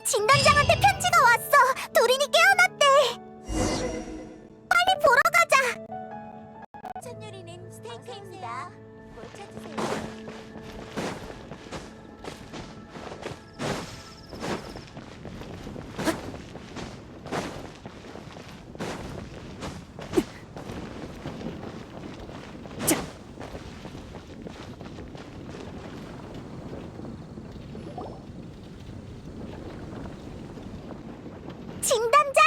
진단장한테 편지가 왔어. 도린이 깨어났대. 빨리 보러 가자. 첫 요리는 스테이크입니다. 뭘 찾으세요? 진단장!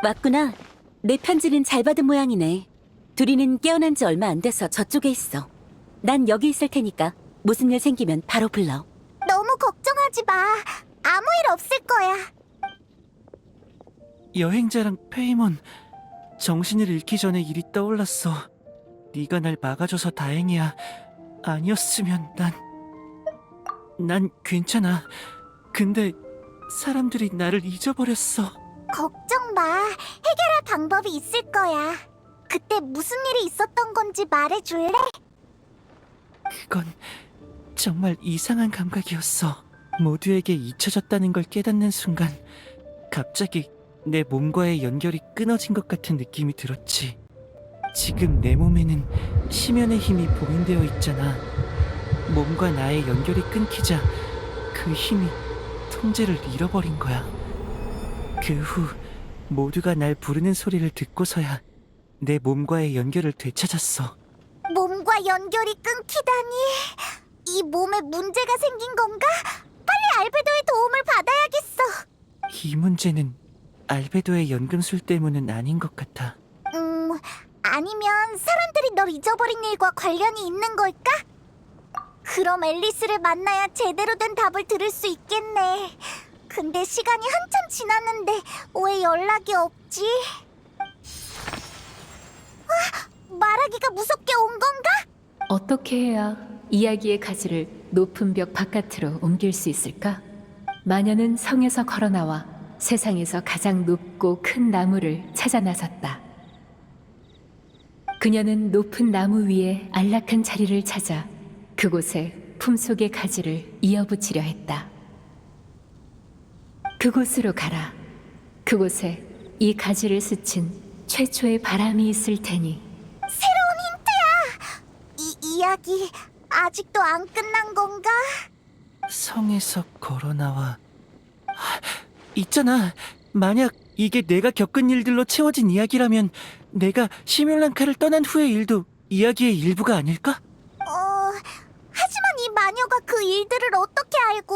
왔구나. 내 편지는 잘 받은 모양이네. 둘이는 깨어난 지 얼마 안 돼서 저쪽에 있어. 난 여기 있을 테니까 무슨 일 생기면 바로 불러. 너무 걱정하지 마. 아무 일 없을 거야. 여행자랑 페이몬, 정신을 잃기 전에 일이 떠올랐어. 네가 날 막아줘서 다행이야. 아니었으면 난 괜찮아. 근데 사람들이 나를 잊어버렸어. 걱정 마. 해결할 방법이 있을 거야. 그때 무슨 일이 있었던 건지 말해줄래? 그건 정말 이상한 감각이었어. 모두에게 잊혀졌다는 걸 깨닫는 순간 갑자기 내 몸과의 연결이 끊어진 것 같은 느낌이 들었지. 지금 내 몸에는 심연의 힘이 봉인되어 있잖아. 몸과 나의 연결이 끊기자 그 힘이 통제를 잃어버린 거야. 그 후 모두가 날 부르는 소리를 듣고서야 내 몸과의 연결을 되찾았어. 몸과 연결이 끊기다니. 이 몸에 문제가 생긴 건가? 빨리 알베도의 도움을 받아야겠어. 이 문제는 알베도의 연금술 때문은 아닌 것 같아. 아니면 사람들이 널 잊어버린 일과 관련이 있는 걸까? 그럼 앨리스를 만나야 제대로 된 답을 들을 수 있겠네. 근데 시간이 한참 지났는데 왜 연락이 없지? 말하기가 무섭게 온 건가? 어떻게 해야 이야기의 가지를 높은 벽 바깥으로 옮길 수 있을까? 마녀는 성에서 걸어 나와 세상에서 가장 높고 큰 나무를 찾아 나섰다. 그녀는 높은 나무 위에 안락한 자리를 찾아 그곳에 품속의 가지를 이어붙이려 했다. 그곳으로 가라. 그곳에 이 가지를 스친 최초의 바람이 있을 테니. 새로운 힌트야! 이 이야기 아직도 안 끝난 건가? 성에서 걸어나와. 있잖아. 만약 이게 내가 겪은 일들로 채워진 이야기라면 내가 시뮬란카를 떠난 후의 일도 이야기의 일부가 아닐까? 하지만 이 마녀가 그 일들을 어떻게 알고?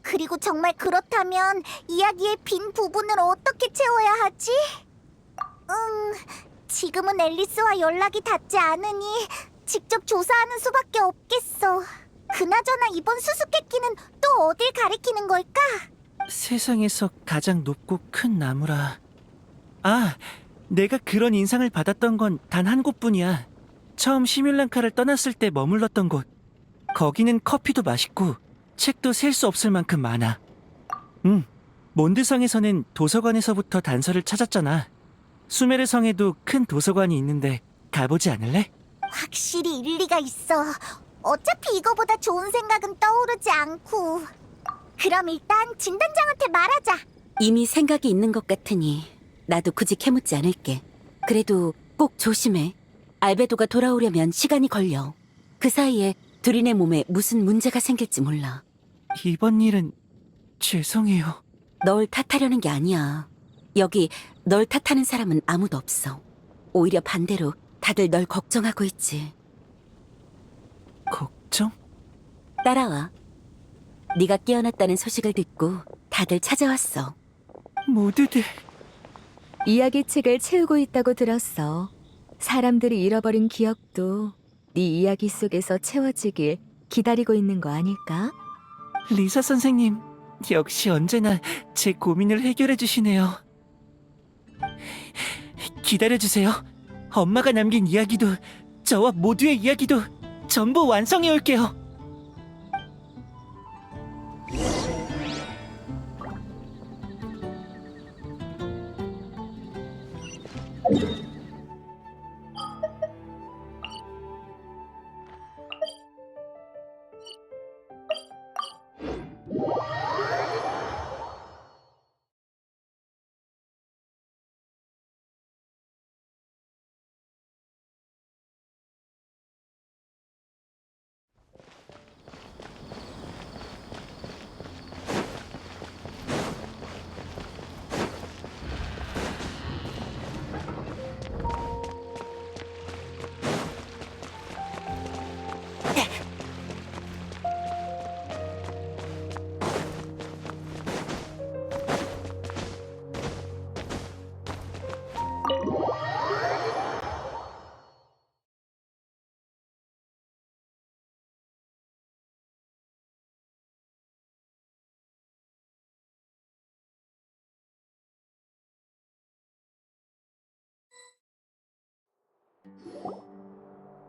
그리고 정말 그렇다면 이야기의 빈 부분을 어떻게 채워야 하지? 지금은 앨리스와 연락이 닿지 않으니 직접 조사하는 수밖에 없겠어. 그나저나 이번 수수께끼는 또 어딜 가리키는 걸까? 세상에서 가장 높고 큰 나무라. 아, 내가 그런 인상을 받았던 건 단 한 곳뿐이야. 처음 시뮬란카를 떠났을 때 머물렀던 곳. 거기는 커피도 맛있고 책도 셀 수 없을 만큼 많아. 몬드성에서는 도서관에서부터 단서를 찾았잖아. 수메르 성에도 큰 도서관이 있는데 가보지 않을래? 확실히 일리가 있어. 어차피 이거보다 좋은 생각은 떠오르지 않고. 그럼 일단 진단장한테 말하자. 이미 생각이 있는 것 같으니 나도 굳이 캐묻지 않을게. 그래도 꼭 조심해. 알베도가 돌아오려면 시간이 걸려. 그 사이에 둘이네 몸에 무슨 문제가 생길지 몰라. 이번 일은 죄송해요. 널 탓하려는 게 아니야. 여기 널 탓하는 사람은 아무도 없어. 오히려 반대로 다들 널 걱정하고 있지. 걱정? 따라와. 네가 깨어났다는 소식을 듣고 다들 찾아왔어. 모두들 이야기책을 채우고 있다고 들었어. 사람들이 잃어버린 기억도 네 이야기 속에서 채워지길 기다리고 있는 거 아닐까? 리사 선생님, 역시 언제나 제 고민을 해결해 주시네요. 기다려주세요. 엄마가 남긴 이야기도 저와 모두의 이야기도 전부 완성해 올게요.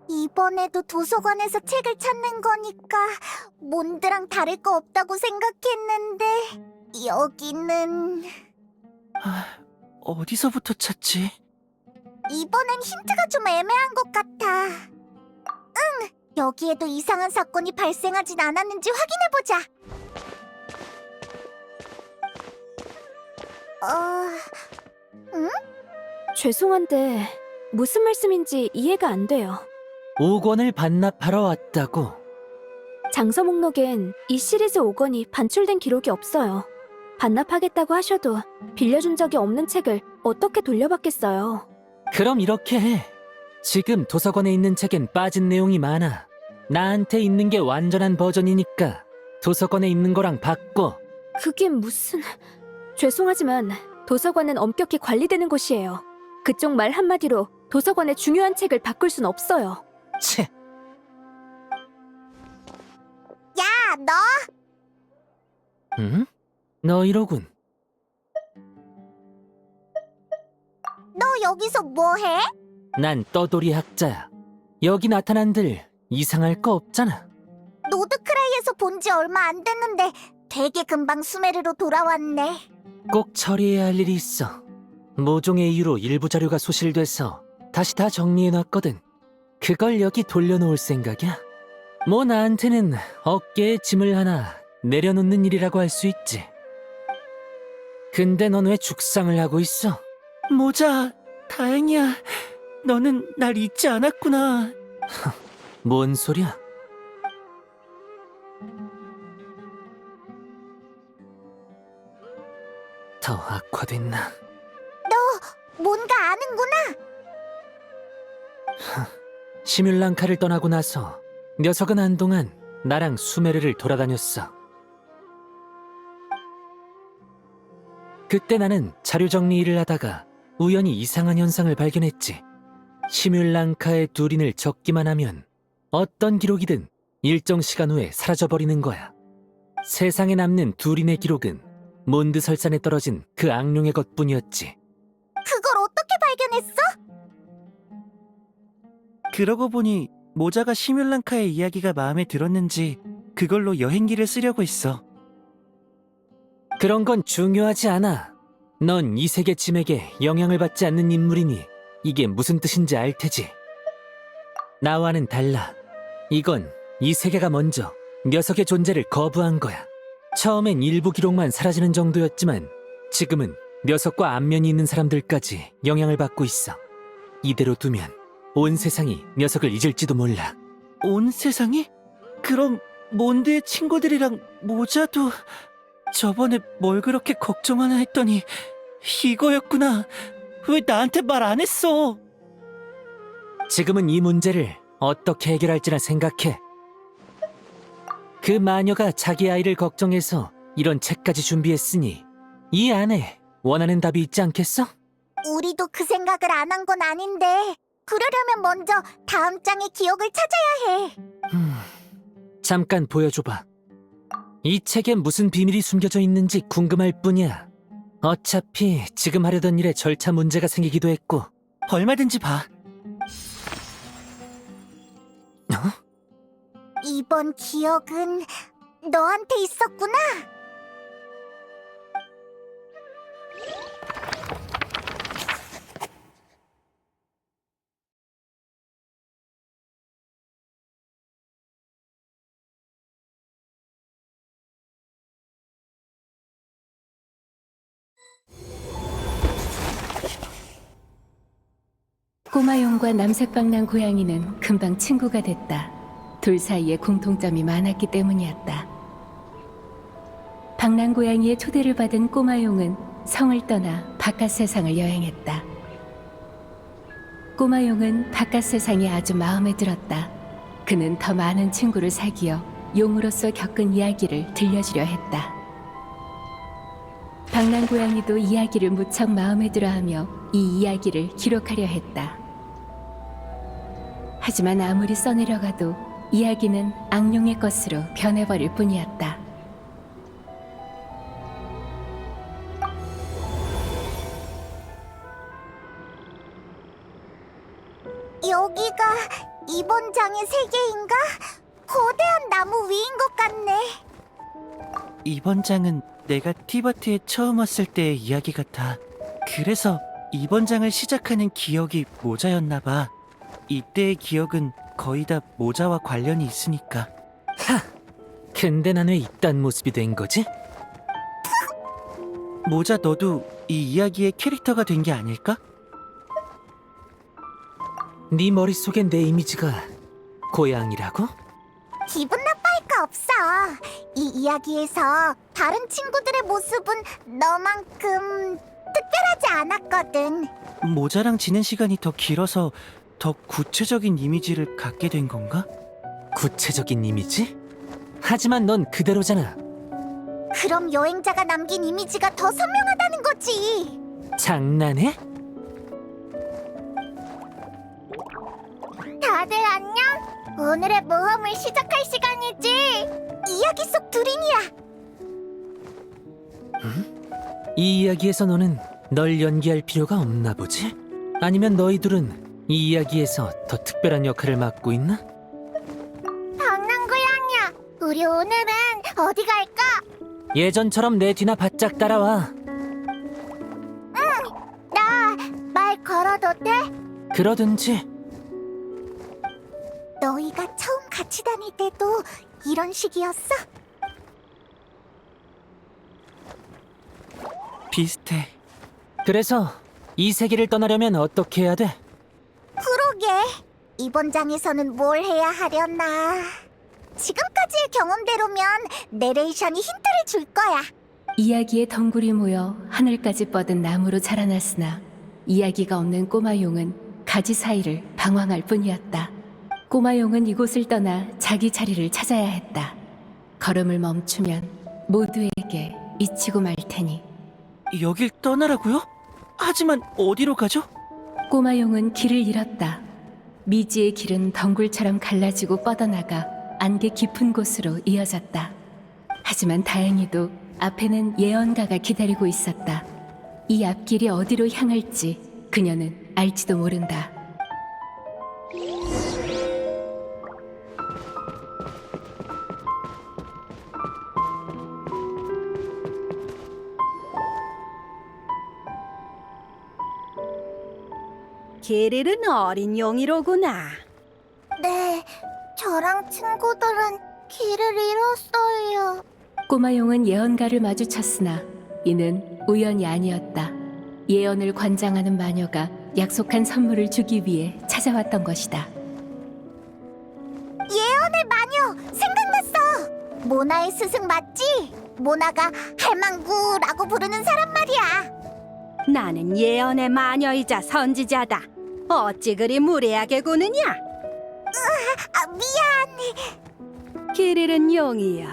이번에도 도서관에서 책을 찾는 거니까 몬드랑 다를 거 없다고 생각했는데 여기는... 어디서부터 찾지? 이번엔 힌트가 좀 애매한 것 같아. 응! 여기에도 이상한 사건이 발생하진 않았는지 확인해보자. 응? 죄송한데 무슨 말씀인지 이해가 안 돼요. 5권을 반납하러 왔다고. 장서 목록엔 이 시리즈 5권이 반출된 기록이 없어요. 반납하겠다고 하셔도 빌려준 적이 없는 책을 어떻게 돌려받겠어요. 그럼 이렇게 해. 지금 도서관에 있는 책엔 빠진 내용이 많아. 나한테 있는 게 완전한 버전이니까 도서관에 있는 거랑 바꿔. 그게 무슨... 죄송하지만 도서관은 엄격히 관리되는 곳이에요. 그쪽 말 한마디로 도서관의 중요한 책을 바꿀 순 없어요. 채. 야, 너! 응? 너 이러군. 너 여기서 뭐해? 난 떠돌이 학자야. 여기 나타난들 이상할 거 없잖아. 노드크라이에서 본 지 얼마 안 됐는데 되게 금방 수메르로 돌아왔네. 꼭 처리해야 할 일이 있어. 모종의 이유로 일부 자료가 소실돼서 다시 다 정리해놨거든. 그걸 여기 돌려놓을 생각이야? 뭐 나한테는 어깨에 짐을 하나 내려놓는 일이라고 할 수 있지. 근데 넌 왜 죽상을 하고 있어? 모자, 다행이야. 너는 날 잊지 않았구나. 뭔 소리야? 더 악화됐나? 뭔가 아는구나. 시뮬랑카를 떠나고 나서 녀석은 한동안 나랑 수메르를 돌아다녔어. 그때 나는 자료 정리 일을 하다가 우연히 이상한 현상을 발견했지. 시뮬랑카의 두린을 적기만 하면 어떤 기록이든 일정 시간 후에 사라져버리는 거야. 세상에 남는 두린의 기록은 몬드 설산에 떨어진 그 악룡의 것뿐이었지. 그걸 어떻게 발견했어? 그러고 보니 모자가 시뮬랑카의 이야기가 마음에 들었는지 그걸로 여행기를 쓰려고 했어. 그런 건 중요하지 않아. 넌 이 세계 짐에게 영향을 받지 않는 인물이니 이게 무슨 뜻인지 알 테지. 나와는 달라. 이건 이 세계가 먼저 녀석의 존재를 거부한 거야. 처음엔 일부 기록만 사라지는 정도였지만 지금은 녀석과 안면이 있는 사람들까지 영향을 받고 있어. 이대로 두면 온 세상이 녀석을 잊을지도 몰라. 온 세상이? 그럼 몬드의 친구들이랑 모자도 저번에 뭘 그렇게 걱정하나 했더니 이거였구나. 왜 나한테 말 안 했어? 지금은 이 문제를 어떻게 해결할지나 생각해. 그 마녀가 자기 아이를 걱정해서 이런 책까지 준비했으니 이 안에 원하는 답이 있지 않겠어? 우리도 그 생각을 안 한 건 아닌데 그러려면 먼저 다음 장의 기억을 찾아야 해. 잠깐 보여줘봐. 이 책에 무슨 비밀이 숨겨져 있는지 궁금할 뿐이야. 어차피 지금 하려던 일에 절차 문제가 생기기도 했고. 얼마든지 봐. 이번 기억은 너한테 있었구나. 꼬마용과 남색방랑 고양이는 금방 친구가 됐다. 둘 사이에 공통점이 많았기 때문이었다. 방랑 고양이의 초대를 받은 꼬마용은 성을 떠나 바깥 세상을 여행했다. 꼬마용은 바깥 세상이 아주 마음에 들었다. 그는 더 많은 친구를 사귀어 용으로서 겪은 이야기를 들려주려 했다. 방랑 고양이도 이야기를 무척 마음에 들어하며 이 이야기를 기록하려 했다. 하지만 아무리 써내려가도 이야기는 악룡의 것으로 변해버릴 뿐이었다. 여기가 이번 장의 세계인가? 거대한 나무 위인 것 같네. 이번 장은 내가 티바트에 처음 왔을 때의 이야기 같아. 그래서 이번 장을 시작하는 기억이 모자였나 봐. 이때의 기억은 거의 다 모자와 관련이 있으니까. 근데 난 왜 이딴 모습이 된 거지? 모자 너도 이 이야기의 캐릭터가 된 게 아닐까? 네 머릿속엔 내 이미지가 고양이라고? 기분 나빠할 거 없어. 이 이야기에서 다른 친구들의 모습은 너만큼 특별하지 않았거든. 모자랑 지낸 시간이 더 길어서 더 구체적인 이미지를 갖게 된 건가? 구체적인 이미지? 하지만 넌 그대로잖아. 그럼 여행자가 남긴 이미지가 더 선명하다는 거지. 장난해? 다들 안녕? 오늘의 모험을 시작할 시간이지. 이야기 속 두린이야. 이 이야기에서 너는 널 연기할 필요가 없나 보지? 아니면 너희 둘은 이 이야기에서 더 특별한 역할을 맡고 있나? 방랑고양이야. 우리 오늘은 어디 갈까? 예전처럼 내 뒤나 바짝 따라와. 나 말 걸어도 돼? 그러든지. 너희가 처음 같이 다닐 때도 이런 식이었어? 비슷해. 그래서 이 세계를 떠나려면 어떻게 해야 돼? 그러게. 이번 장에서는 뭘 해야 하려나. 지금까지의 경험대로면 내레이션이 힌트를 줄 거야. 이야기의 덩굴이 모여 하늘까지 뻗은 나무로 자라났으나 이야기가 없는 꼬마용은 가지 사이를 방황할 뿐이었다. 꼬마용은 이곳을 떠나 자기 자리를 찾아야 했다. 걸음을 멈추면 모두에게 잊히고 말 테니. 여길 떠나라고요? 하지만 어디로 가죠? 꼬마용은 길을 잃었다. 미지의 길은 덩굴처럼 갈라지고 뻗어나가 안개 깊은 곳으로 이어졌다. 하지만 다행히도 앞에는 예언가가 기다리고 있었다. 이 앞길이 어디로 향할지 그녀는 알지도 모른다. 게릴은 어린 용이로구나. 네, 저랑 친구들은 길을 잃었어요. 꼬마용은 예언가를 마주쳤으나 이는 우연이 아니었다. 예언을 관장하는 마녀가 약속한 선물을 주기 위해 찾아왔던 것이다. 예언의 마녀! 생각났어! 모나의 스승 맞지? 모나가 할망구라고 부르는 사람 말이야. 나는 예언의 마녀이자 선지자다. 어찌 그리 무례하게 구느냐? 미안. 게릴은 용이여.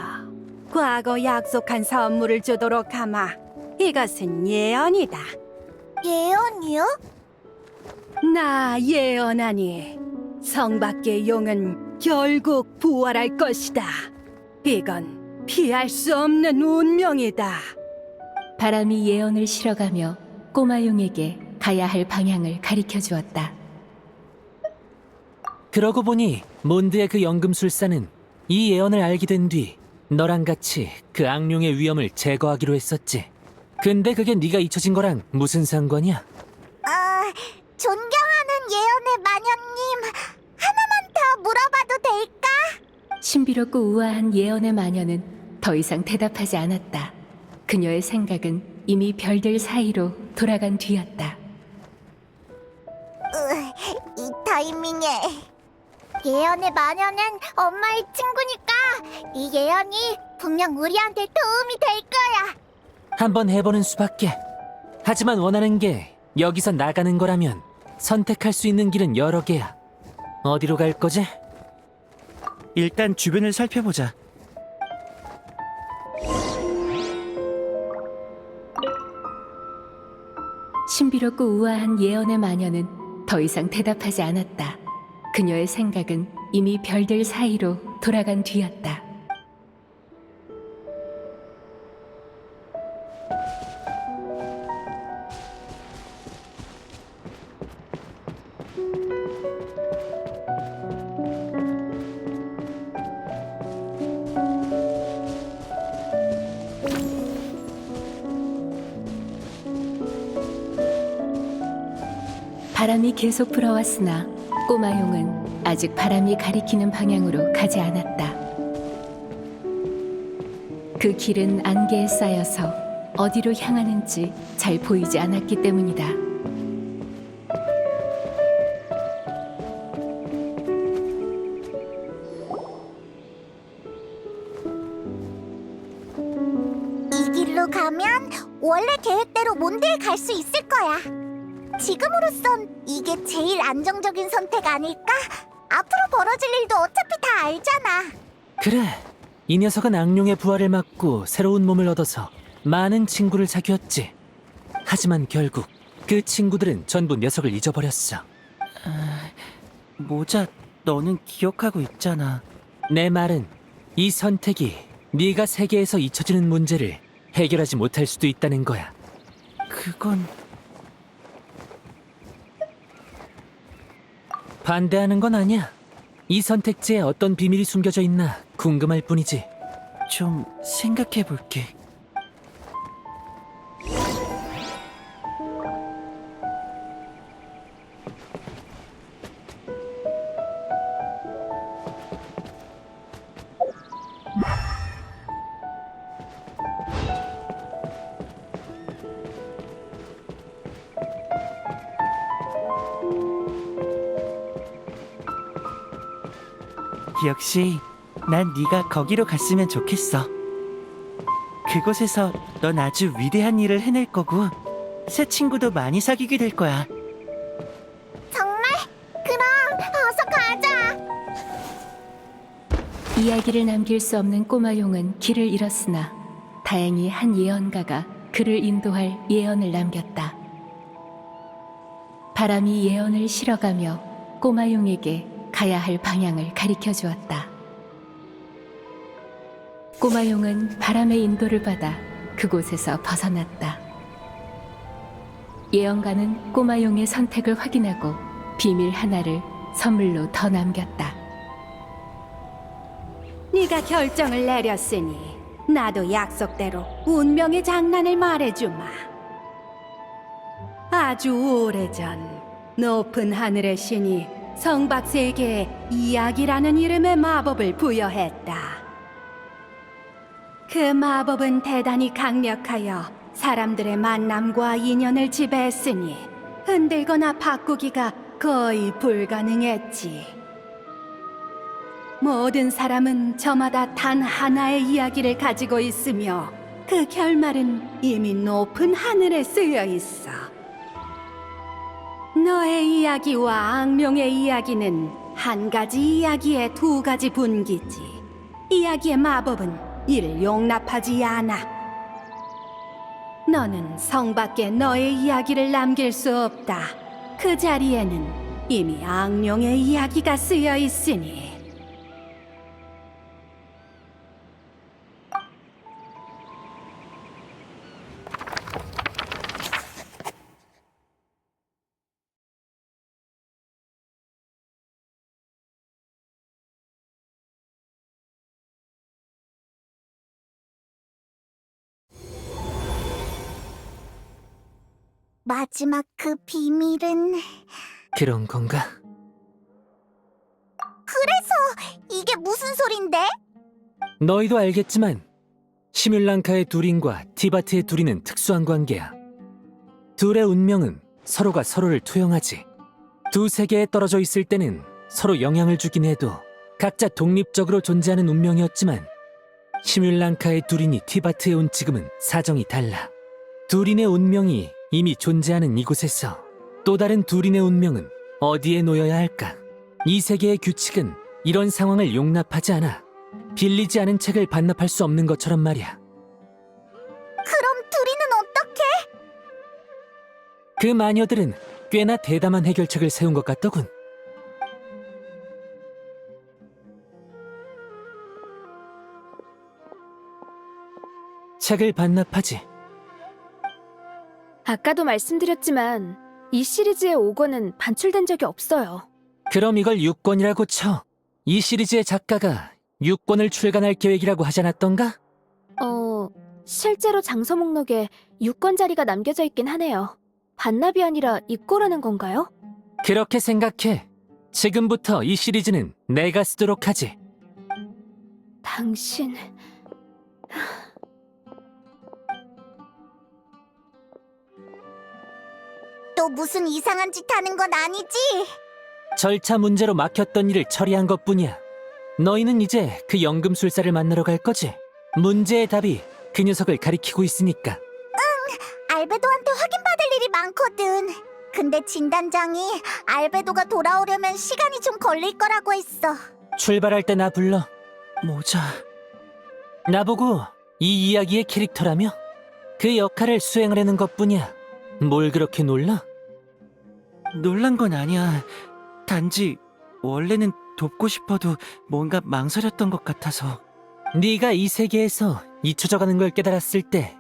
과거 약속한 선물을 주도록 하마. 이것은 예언이다. 예언이요? 나 예언하니 성 밖의 용은 결국 부활할 것이다. 이건 피할 수 없는 운명이다. 바람이 예언을 실어가며 꼬마용에게 가야 할 방향을 가리켜 주었다. 그러고 보니 몬드의 그 연금술사는 이 예언을 알게 된 뒤 너랑 같이 그 악룡의 위험을 제거하기로 했었지. 근데 그게 네가 잊혀진 거랑 무슨 상관이야? 존경하는 예언의 마녀님, 하나만 더 물어봐도 될까? 신비롭고 우아한 예언의 마녀는 더 이상 대답하지 않았다. 그녀의 생각은 이미 별들 사이로 돌아간 뒤였다. 타이밍에. 예언의 마녀는 엄마의 친구니까 이 예언이 분명 우리한테 도움이 될 거야. 한번 해보는 수밖에. 하지만 원하는 게 여기서 나가는 거라면 선택할 수 있는 길은 여러 개야. 어디로 갈 거지? 일단 주변을 살펴보자. 신비롭고 우아한 예언의 마녀는 더 이상 대답하지 않았다. 그녀의 생각은 이미 별들 사이로 돌아간 뒤였다. 바람이 계속 불어왔으나 꼬마용은 아직 바람이 가리키는 방향으로 가지 않았다. 그 길은 안개에 쌓여서 어디로 향하는지 잘 보이지 않았기 때문이다. 이 길로 가면 원래 계획대로 몬드에 갈 수 있을 거야. 지금으로선 이게 제일 안정적인 선택 아닐까? 앞으로 벌어질 일도 어차피 다 알잖아. 그래. 이 녀석은 악룡의 부활을 막고 새로운 몸을 얻어서 많은 친구를 사귀었지. 하지만 결국 그 친구들은 전부 녀석을 잊어버렸어. 모자, 너는 기억하고 있잖아. 내 말은 이 선택이 네가 세계에서 잊혀지는 문제를 해결하지 못할 수도 있다는 거야. 그건 반대하는 건 아니야. 이 선택지에 어떤 비밀이 숨겨져 있나 궁금할 뿐이지. 좀 생각해 볼게. 역시 난 네가 거기로 갔으면 좋겠어. 그곳에서 넌 아주 위대한 일을 해낼 거고 새 친구도 많이 사귀게 될 거야. 정말? 그럼 어서 가자. 이야기를 남길 수 없는 꼬마용은 길을 잃었으나 다행히 한 예언가가 그를 인도할 예언을 남겼다. 바람이 예언을 실어가며 꼬마용에게 가야 할 방향을 가리켜 주었다. 꼬마용은 바람의 인도를 받아 그곳에서 벗어났다. 예언가는 꼬마용의 선택을 확인하고 비밀 하나를 선물로 더 남겼다. 네가 결정을 내렸으니 나도 약속대로 운명의 장난을 말해주마. 아주 오래전 높은 하늘의 신이 성박세계에 이야기라는 이름의 마법을 부여했다. 그 마법은 대단히 강력하여 사람들의 만남과 인연을 지배했으니 흔들거나 바꾸기가 거의 불가능했지. 모든 사람은 저마다 단 하나의 이야기를 가지고 있으며 그 결말은 이미 높은 하늘에 쓰여 있어. 너의 이야기와 악룡의 이야기는 한 가지 이야기의 두 가지 분기지. 이야기의 마법은 이를 용납하지 않아. 너는 성 밖에 너의 이야기를 남길 수 없다. 그 자리에는 이미 악룡의 이야기가 쓰여 있으니. 마지막 그 비밀은 그런 건가? 그래서 이게 무슨 소린데? 너희도 알겠지만 시뮬랑카의 두린과 티바트의 두린은 특수한 관계야. 둘의 운명은 서로가 서로를 투영하지. 두 세계에 떨어져 있을 때는 서로 영향을 주긴 해도 각자 독립적으로 존재하는 운명이었지만 히뮬랑카의 두린이 티바트에 온 지금은 사정이 달라. 두린의 운명이 이미 존재하는 이곳에서 또 다른 두린의 운명은 어디에 놓여야 할까? 이 세계의 규칙은 이런 상황을 용납하지 않아. 빌리지 않은 책을 반납할 수 없는 것처럼 말이야. 그럼 둘이는 어떻게? 그 마녀들은 꽤나 대담한 해결책을 세운 것 같더군. 책을 반납하지. 아까도 말씀드렸지만 이 시리즈의 5권은 반출된 적이 없어요. 그럼 이걸 6권이라고 쳐. 이 시리즈의 작가가 6권을 출간할 계획이라고 하지 않았던가? 실제로 장서 목록에 6권짜리가 남겨져 있긴 하네요. 반납이 아니라 입고라는 건가요? 그렇게 생각해. 지금부터 이 시리즈는 내가 쓰도록 하지. 당신... 또 무슨 이상한 짓 하는 건 아니지? 절차 문제로 막혔던 일을 처리한 것뿐이야. 너희는 이제 그 연금술사를 만나러 갈 거지? 문제의 답이 그 녀석을 가리키고 있으니까. 알베도한테 확인받을 일이 많거든. 근데 진단장이 알베도가 돌아오려면 시간이 좀 걸릴 거라고 했어. 출발할 때 나 불러. 모자. 나보고 이 이야기의 캐릭터라며? 그 역할을 수행하려는 것뿐이야. 뭘 그렇게 놀라? 놀란 건 아니야. 단지 원래는 돕고 싶어도 뭔가 망설였던 것 같아서. 네가 이 세계에서 잊혀져가는 걸 깨달았을 때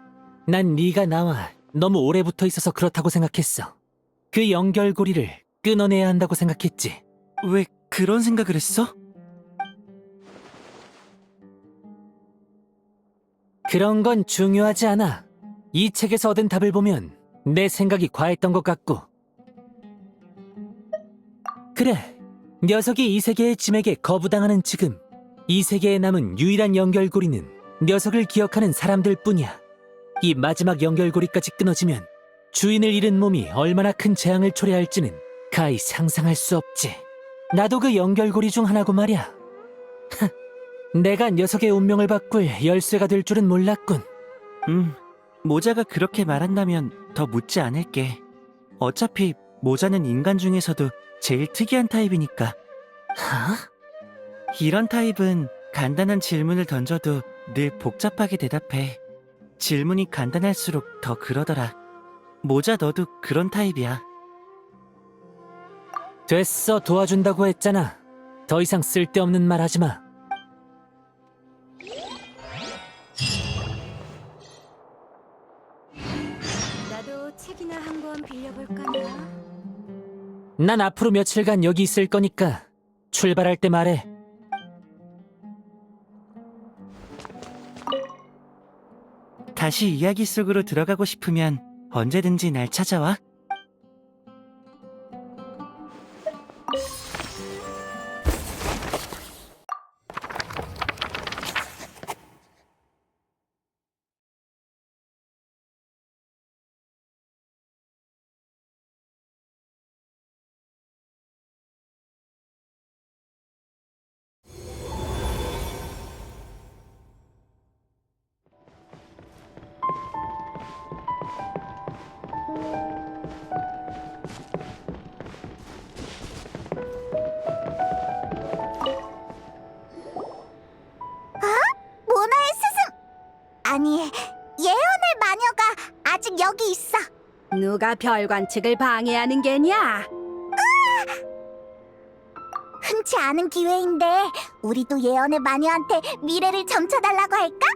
난 네가 나와 너무 오래 붙어 있어서 그렇다고 생각했어. 그 연결고리를 끊어내야 한다고 생각했지. 왜 그런 생각을 했어? 그런 건 중요하지 않아. 이 책에서 얻은 답을 보면 내 생각이 과했던 것 같고. 그래, 녀석이 이 세계의 짐에게 거부당하는 지금 이 세계에 남은 유일한 연결고리는 녀석을 기억하는 사람들 뿐이야. 이 마지막 연결고리까지 끊어지면 주인을 잃은 몸이 얼마나 큰 재앙을 초래할지는 가히 상상할 수 없지. 나도 그 연결고리 중 하나고 말이야. 내가 녀석의 운명을 바꿀 열쇠가 될 줄은 몰랐군. 모자가 그렇게 말한다면 더 묻지 않을게. 어차피 모자는 인간 중에서도 제일 특이한 타입이니까. 이런 타입은 간단한 질문을 던져도 늘 복잡하게 대답해. 질문이 간단할수록 더 그러더라. 모자 너도 그런 타입이야. 됐어, 도와준다고 했잖아. 더 이상 쓸데없는 말 하지 마. 나도 책이나 한 권 빌려볼까나? 난 앞으로 며칠간 여기 있을 거니까 출발할 때 말해. 다시 이야기 속으로 들어가고 싶으면 언제든지 날 찾아와. 모나의 스승! 아니, 예언의 마녀가 아직 여기 있어. 누가 별관측을 방해하는 게냐? 흔치 않은 기회인데 우리도 예언의 마녀한테 미래를 점쳐달라고 할까?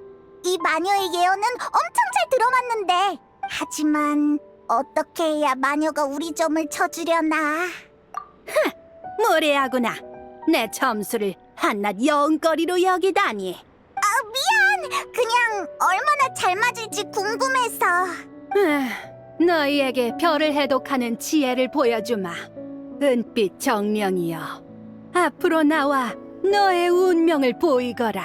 이 마녀의 예언은 엄청 잘 들어맞는데 하지만 어떻게 해야 마녀가 우리 점을 쳐주려나? 무례하구나. 내 점수를 한낱 영거리로 여기다니. 그냥 얼마나 잘 맞을지 궁금해서. 너희에게 별을 해독하는 지혜를 보여주마. 은빛 정령이여, 앞으로 나와 너의 운명을 보이거라.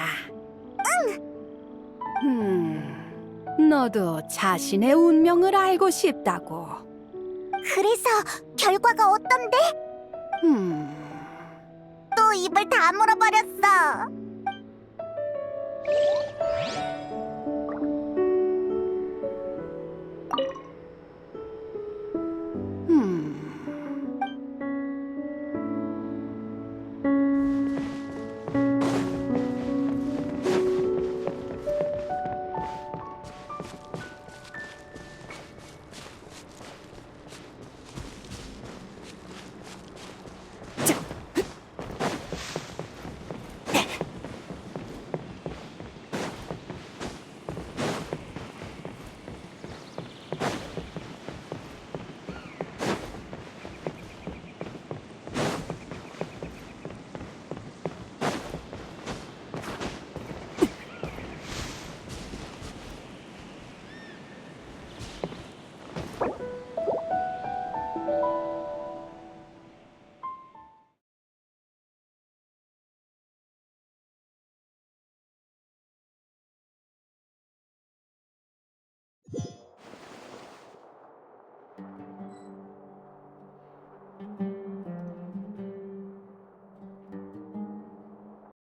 너도 자신의 운명을 알고 싶다고. 그래서 결과가 어떤데? 또 입을 다물어 버렸어.